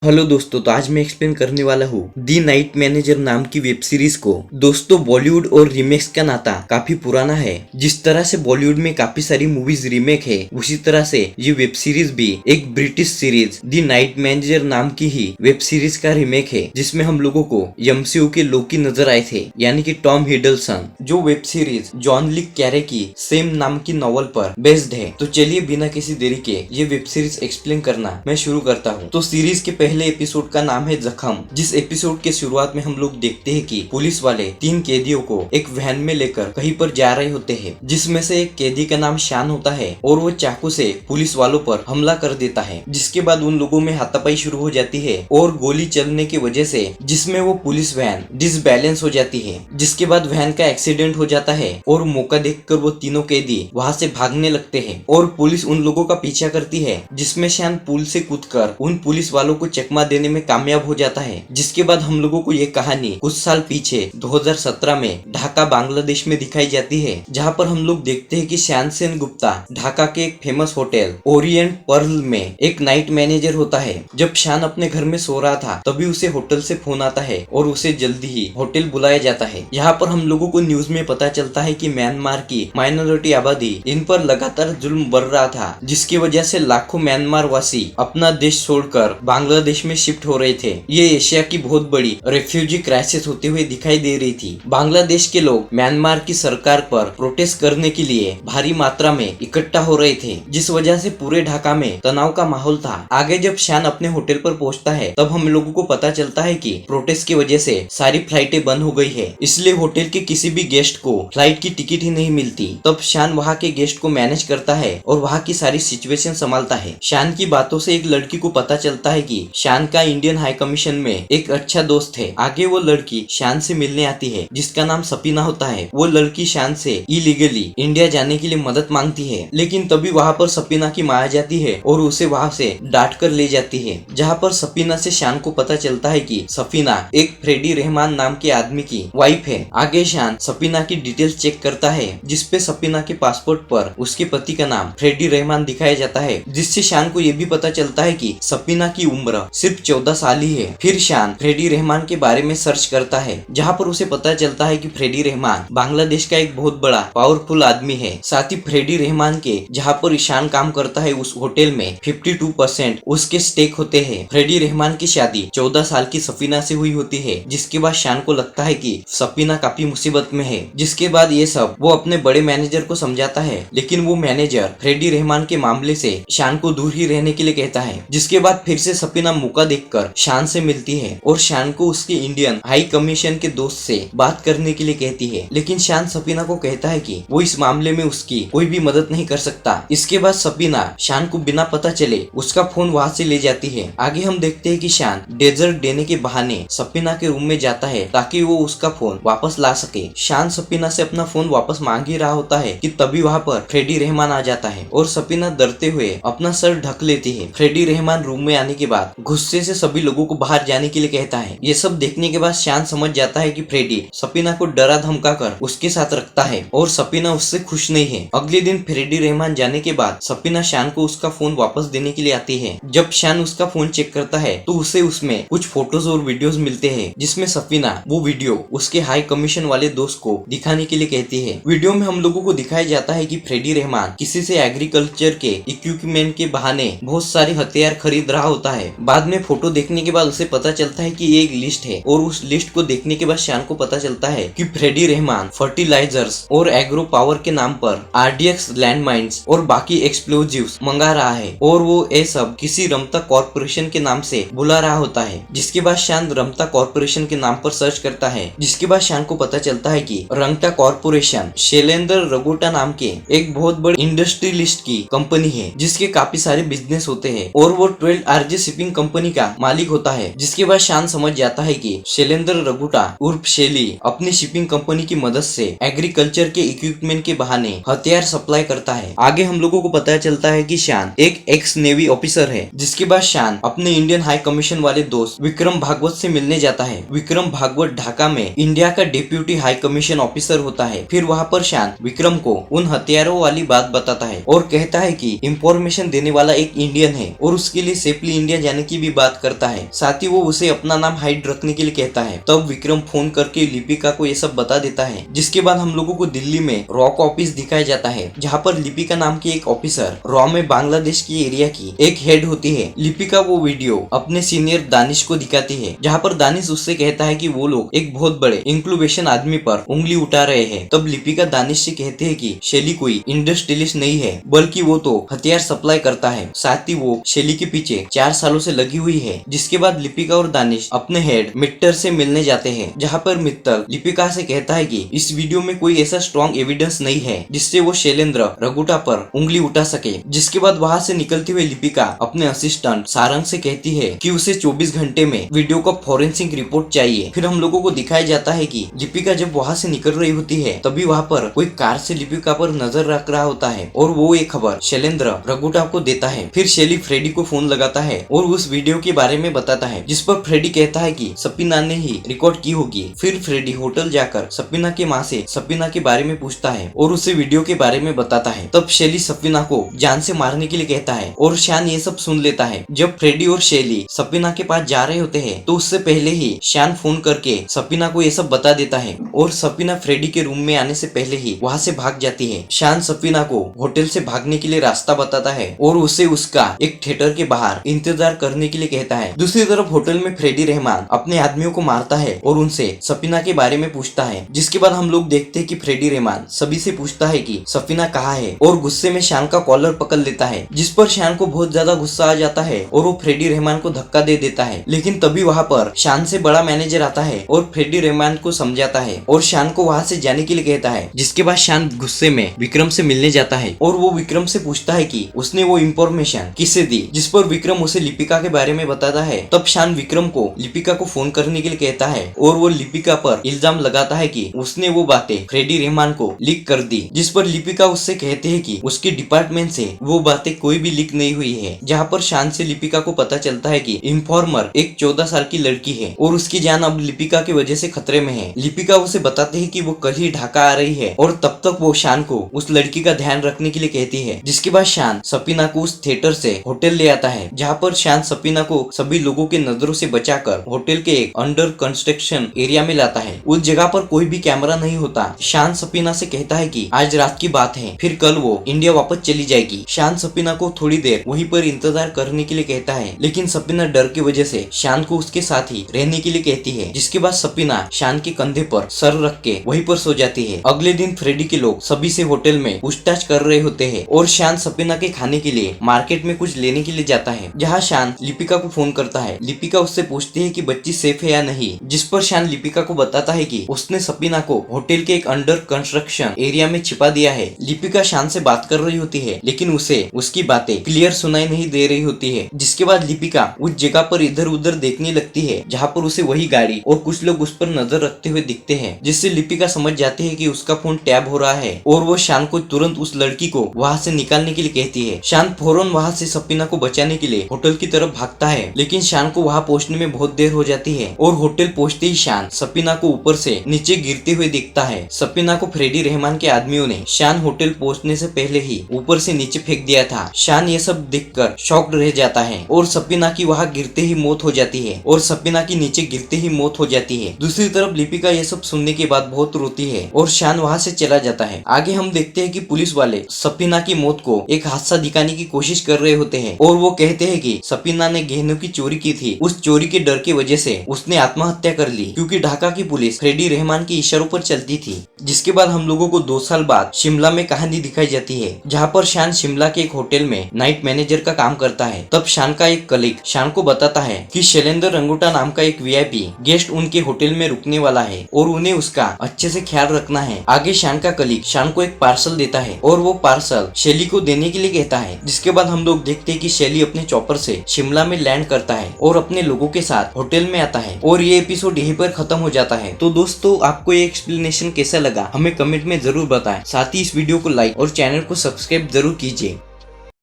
Hello दोस्तों, तो आज मैं एक्सप्लेन करने वाला हूँ दी नाइट मैनेजर नाम की वेब सीरीज को। दोस्तों, बॉलीवुड और रीमेक्स का नाता काफी पुराना है। जिस तरह से बॉलीवुड में काफी सारी मूवीज रीमेक है, उसी तरह से ये वेब सीरीज भी एक ब्रिटिश सीरीज दी नाइट मैनेजर नाम की ही वेब सीरीज का रीमेक है, जिसमें हम लोगों को एमसीयू के लोकी नजर आए थे, यानी कि टॉम हिडलसन। जो वेब सीरीज जॉन ली कैरे की सेम नाम की नॉवल पर बेस्ड है। तो चलिए बिना किसी देरी के ये वेब सीरीज एक्सप्लेन करना मैं शुरू करता हूँ। तो सीरीज के पहले एपिसोड का नाम है जख्म। जिस एपिसोड के शुरुआत में हम लोग देखते हैं कि पुलिस वाले 3 कैदियों को एक वैन में लेकर कहीं पर जा रहे होते हैं, जिसमें से एक कैदी का नाम शान होता है और वो चाकू से पुलिस वालों पर हमला कर देता है। जिसके बाद उन लोगों में हाथापाई शुरू हो जाती है और गोली चलने की वजह से जिसमें वो पुलिस वैन डिसबैलेंस हो जाती है। जिसके बाद वैन का एक्सीडेंट हो जाता है और मौका देखकर वो तीनों कैदी वहाँ से भागने लगते हैं और पुलिस उन लोगों का पीछा करती है, जिसमें शान पुल से कूदकर उन पुलिस वालों को चकमा देने में कामयाब हो जाता है। जिसके बाद हम लोगों को ये कहानी कुछ साल पीछे 2017 में ढाका बांग्लादेश में दिखाई जाती है, जहाँ पर हम लोग देखते हैं कि श्यान सेन गुप्ता ढाका के एक फेमस होटल ओरिएंट पर्ल में एक नाइट मैनेजर होता है। जब शान अपने घर में सो रहा था, तभी उसे होटल से फोन आता है और उसे जल्दी ही होटल बुलाया जाता है। यहाँ पर हम लोगों को न्यूज में पता चलता है कि म्यांमार की माइनॉरिटी आबादी इन पर लगातार जुल्म बढ़ रहा था, जिसकी वजह से लाखों म्यांमार वासी अपना देश छोड़कर बांग्लादेश में शिफ्ट हो रहे थे। ये एशिया की बहुत बड़ी रेफ्यूजी क्राइसिस होते हुए दिखाई दे रही थी। बांग्लादेश के लोग म्यांमार की सरकार पर प्रोटेस्ट करने के लिए भारी मात्रा में इकट्ठा हो रहे थे, जिस वजह से पूरे ढाका में तनाव का माहौल था। आगे जब शान अपने होटल पर पहुंचता है, तब हम लोगों को पता चलता है कि प्रोटेस्ट की वजह से सारी फ्लाइटें बंद हो गई है, इसलिए होटल के किसी भी गेस्ट को फ्लाइट की टिकट ही नहीं मिलती। तब शान वहाँ के गेस्ट को मैनेज करता है और वहाँ की सारी सिचुएशन संभालता है। शान की बातों से एक लड़की को पता चलता है कि शान का इंडियन हाई कमीशन में एक अच्छा दोस्त है। आगे वो लड़की शान से मिलने आती है, जिसका नाम सपीना होता है। वो लड़की शान से इलीगली इंडिया जाने के लिए मदद मांगती है, लेकिन तभी वहाँ पर सपीना की माँ आ जाती है और उसे वहाँ से डांट कर ले जाती है। जहाँ पर सपीना से शान को पता चलता है कि सपीना एक फ्रेडी रहमान नाम के आदमी की वाइफ है। आगे शान सपीना की डिटेल्स चेक करता है, जिसपे सपीना के पासपोर्ट पर उसके पति का नाम फ्रेडी रहमान दिखाया जाता है, जिससे शान को ये भी पता चलता है कि सपीना की उम्र सिर्फ 14 साल ही है। फिर शान फ्रेडी रहमान के बारे में सर्च करता है, जहाँ पर उसे पता चलता है कि फ्रेडी रहमान बांग्लादेश का एक बहुत बड़ा पावरफुल आदमी है। साथ ही फ्रेडी रहमान के जहाँ पर शान काम करता है उस होटल में 52% उसके स्टेक होते हैं। फ्रेडी रहमान की शादी 14 साल की सफीना से हुई होती है, जिसके बाद शान को लगता है कि सफीना काफी मुसीबत में है। जिसके बाद ये सब वो अपने बड़े मैनेजर को समझाता है, लेकिन वो मैनेजर फ्रेडी रहमान के मामले से शान को दूर ही रहने के लिए कहता है। जिसके बाद फिर से सफीना मौका देखकर शान से मिलती है और शान को उसके इंडियन हाई कमीशन के दोस्त से बात करने के लिए कहती है, लेकिन शान सफीना को कहता है कि वो इस मामले में उसकी कोई भी मदद नहीं कर सकता। इसके बाद सफीना शान को बिना पता चले उसका फोन वहाँ से ले जाती है। आगे हम देखते हैं कि शान डेजर्ट देने के बहाने सफीना के रूम में जाता है, ताकि वो उसका फोन वापस ला सके। शान सफीना से अपना फोन वापस मांग ही रहा होता है कि तभी वहाँ पर फ्रेडी रहमान आ जाता है और सफीना डरते हुए अपना सर ढक लेती है। फ्रेडी रहमान रूम में आने के बाद गुस्से से सभी लोगों को बाहर जाने के लिए कहता है। ये सब देखने के बाद शान समझ जाता है कि फ्रेडी सपीना को डरा धमका कर उसके साथ रखता है और सपीना उससे खुश नहीं है। अगले दिन फ्रेडी रहमान जाने के बाद सपीना शान को उसका फोन वापस देने के लिए आती है। जब शान उसका फोन चेक करता है, तो उसे उसमें कुछ फोटोज और वीडियोस मिलते हैं, जिसमें सपीना वो वीडियो उसके हाई कमीशन वाले दोस्त को दिखाने के लिए कहती है। वीडियो में हम लोगों को दिखाया जाता है कि फ्रेडी रहमान किसी से एग्रीकल्चर के इक्विपमेंट के बहाने बहुत सारे हथियार खरीद रहा होता है। बाद में फोटो देखने के बाद उसे पता चलता है कि ये एक लिस्ट है, और उस लिस्ट को देखने के बाद शान को पता चलता है कि फ्रेडी रहमान फर्टिलाइजर्स और एग्रो पावर के नाम पर आरडीएक्स लैंड माइन्स और बाकी एक्सप्लोजिव्स मंगा रहा है, और वो ये सब किसी रमता कॉर्पोरेशन के नाम से बुला रहा होता है। जिसके बाद शान रमता कॉर्पोरेशन के नाम पर सर्च करता है, जिसके बाद शान को पता चलता है कि रमता कॉर्पोरेशन शैलेंद्र रघोटा नाम के एक बहुत बड़ी इंडस्ट्रियलिस्ट की कंपनी है, जिसके काफी सारे बिजनेस होते हैं, और वो 12 आरजे शिपिंग कंपनी का मालिक होता है। जिसके बाद शान समझ जाता है कि शैलेंद्र रघुटा उर्फ शैली अपनी शिपिंग कंपनी की मदद से एग्रीकल्चर के इक्विपमेंट के बहाने हथियार सप्लाई करता है। आगे हम लोगों को पता चलता है कि शान एक एक्स नेवी ऑफिसर है। जिसके बाद शान अपने इंडियन हाई कमीशन वाले दोस्त विक्रम भागवत से मिलने जाता है। विक्रम भागवत ढाका में इंडिया का डिप्यूटी हाई कमीशन ऑफिसर होता है। फिर वहाँ पर शान विक्रम को उन हथियारों वाली बात बताता है और कहता है कि इंफॉर्मेशन देने वाला एक इंडियन है और उसके लिए सेफली इंडिया जाने की भी बात करता है। साथ ही वो उसे अपना नाम हाइड रखने के लिए कहता है। तब विक्रम फोन करके लिपिका को ये सब बता देता है। जिसके बाद हम लोगों को दिल्ली में रॉ का ऑफिस दिखाया जाता है, जहाँ पर लिपिका नाम की एक ऑफिसर रॉ में बांग्लादेश की एरिया की एक हेड होती है। लिपिका वो वीडियो अपने सीनियर दानिश को दिखाती है, जहाँ पर दानिश उससे कहता है कि वो लोग एक बहुत बड़े इंक्लूबेशन आदमी पर उंगली उठा रहे हैं। तब लिपिका दानिश से कहते हैं कि शैली कोई इंडस्ट्रियलिस्ट नहीं है, बल्कि वो तो हथियार सप्लाई करता है। साथ ही वो शैली के पीछे 4 सालों से लगी हुई है। जिसके बाद लिपिका और दानिश अपने हेड मित्तल से मिलने जाते हैं, जहाँ पर मित्तल लिपिका से कहता है कि इस वीडियो में कोई ऐसा स्ट्रॉन्ग एविडेंस नहीं है जिससे वो शैलेंद्र रघुटा पर उंगली उठा सके। जिसके बाद वहाँ से निकलती हुई लिपिका अपने असिस्टेंट सारंग से कहती है कि उसे 24 घंटे में वीडियो का फॉरेंसिक रिपोर्ट चाहिए। फिर हम लोगों को दिखाया जाता है कि लिपिका जब वहाँ से निकल रही होती है, तभी वहाँ पर कोई कार से लिपिका पर नजर रख रहा होता है और वो एक खबर शैलेंद्र रघुटा को देता है। फिर शैली फ्रेडी को फोन लगाता है और उस वीडियो के बारे में बताता है, जिस पर फ्रेडी कहता है कि सपीना ने ही रिकॉर्ड की होगी। फिर फ्रेडी होटल जाकर सपीना के माँ से सपीना के बारे में पूछता है और उसे वीडियो के बारे में बताता है। तब शैली सपीना को जान से मारने के लिए कहता है और शान ये सब सुन लेता है। जब फ्रेडी और शैली सपीना के पास जा रहे होते हैं, तो उससे पहले ही शान फोन करके सपीना को ये सब बता देता है और सपीना फ्रेडी के रूम में आने से पहले ही वहाँ से भाग जाती है। शान सपीना को होटल से भागने के लिए रास्ता बताता है और उसे उसका एक थिएटर के बाहर इंतजार करने के लिए कहता है। दूसरी तरफ होटल में फ्रेडी रहमान अपने आदमियों को मारता है और उनसे सपीना के बारे में पूछता है। जिसके बाद हम लोग देखते हैं कि फ्रेडी रहमान सभी से पूछता है कि सपीना कहाँ है और गुस्से में शान का कॉलर पकड़ लेता है, जिस पर शान को बहुत ज्यादा गुस्सा आ जाता है और वो फ्रेडी रहमान को धक्का दे देता है। लेकिन तभी वहाँ पर शान से बड़ा मैनेजर आता है और फ्रेडी रहमान को समझाता है और शान को वहाँ से जाने के लिए कहता है। जिसके बाद शान गुस्से में विक्रम से मिलने जाता है और वो विक्रम से पूछता है कि उसने वो इंफॉर्मेशन किससे दी, जिस पर विक्रम उसे लिपिका के बारे में बताता है। तब शान विक्रम को लिपिका को फोन करने के लिए कहता है और वो लिपिका पर इल्जाम लगाता है कि उसने वो बातें फ्रेडी रहमान को लीक कर दी, जिस पर लिपिका उससे कहते हैं कि उसके डिपार्टमेंट से वो बातें कोई भी लीक नहीं हुई है। जहाँ पर शान से लिपिका को पता चलता है कि इन्फॉर्मर एक 14 साल की लड़की है और उसकी जान अब लिपिका की वजह से खतरे में है। लिपिका उसे बताते है कि वो कल ही ढाका आ रही है और तब तक वो शान को उस लड़की का ध्यान रखने के लिए कहती है। जिसके बाद शान सपीना को उस थिएटर से होटल ले आता है, जहाँ पर शान सपीना को सभी लोगों के नजरों से बचाकर होटल के एक अंडर कंस्ट्रक्शन एरिया में लाता है। उस जगह पर कोई भी कैमरा नहीं होता। शान सपीना से कहता है कि आज रात की बात है, फिर कल वो इंडिया वापस चली जाएगी। शान सपीना को थोड़ी देर वहीं पर इंतजार करने के लिए कहता है, लेकिन सपीना डर की वजह से शान को उसके साथ ही रहने के लिए कहती है। जिसके बाद सपीना शान के कंधे पर सर रख के वहीं पर सो जाती है। अगले दिन फ्रेडी के लोग सभी से होटल में पूछताछ कर रहे होते हैं और शान सपीना के खाने के लिए मार्केट में कुछ लेने के लिए जाता है, जहाँ शान लिपिका को फोन करता है। लिपिका उससे पूछती है कि बच्ची सेफ है या नहीं, जिस पर शान लिपिका को बताता है कि उसने सपीना को होटल के एक अंडर कंस्ट्रक्शन एरिया में छिपा दिया है। लिपिका शान से बात कर रही होती है, लेकिन उसे उसकी बातें क्लियर सुनाई नहीं दे रही होती है। जिसके बाद लिपिका उस जगह पर इधर उधर देखने लगती है, जहाँ पर उसे वही गाड़ी और कुछ लोग उस पर नजर रखते हुए दिखते हैं, जिससे लिपिका समझ जाती है कि उसका फोन टैप हो रहा है और वो शान को तुरंत उस लड़की को वहाँ से निकालने के लिए कहती है। शान फौरन वहाँ से सपीना को बचाने के लिए होटल की तरफ भागता है, लेकिन शान को वहाँ पहुँचने में बहुत देर हो जाती है और होटल पहुँचते ही शान सपीना को ऊपर से नीचे गिरते हुए दिखता है। सपीना को फ्रेडी रहमान के आदमियों ने शान होटल पहुँचने से पहले ही ऊपर से नीचे फेंक दिया था। शान ये सब देखकर शॉक्ड रह जाता है और सपीना की वहाँ गिरते ही मौत हो जाती है और सपीना की नीचे गिरते ही मौत हो जाती है। दूसरी तरफ लिपिका ये सब सुनने के बाद बहुत रोती है और शान वहाँ से चला जाता है। आगे हम देखते हैं कि पुलिस वाले सपीना की मौत को एक हादसा दिखाने की कोशिश कर रहे होते हैं और वो कहते हैं कि सपीना ने गहनों की चोरी की थी, उस चोरी के डर की वजह से उसने आत्महत्या कर ली, क्योंकि ढाका की पुलिस फ्रेडी रहमान के इशारों पर चलती थी। जिसके बाद हम लोगों को 2 साल बाद शिमला में कहानी दिखाई जाती है, जहाँ पर शान शिमला के एक होटल में नाइट मैनेजर का काम करता है। तब शान का एक कलीग शान को बताता है कि शैलेंद्र रंगोटा नाम का एक वीआईपी गेस्ट उनके होटल में रुकने वाला है और उन्हें उसका अच्छे से ख्याल रखना है। आगे शान का कलीग शान को एक पार्सल देता है और वो पार्सल शैली को देने के लिए कहता है। जिसके बाद हम लोग देखते हैं कि शैली अपने चॉपर से शिमला में लैंड करता है और अपने लोगों के साथ होटल में आता है और ये एपिसोड यहीं पर खत्म हो जाता है। तो दोस्तों, आपको ये एक्सप्लेनेशन कैसा लगा हमें कमेंट में जरूर बताएं। साथ ही इस वीडियो को लाइक और चैनल को सब्सक्राइब जरूर कीजिए।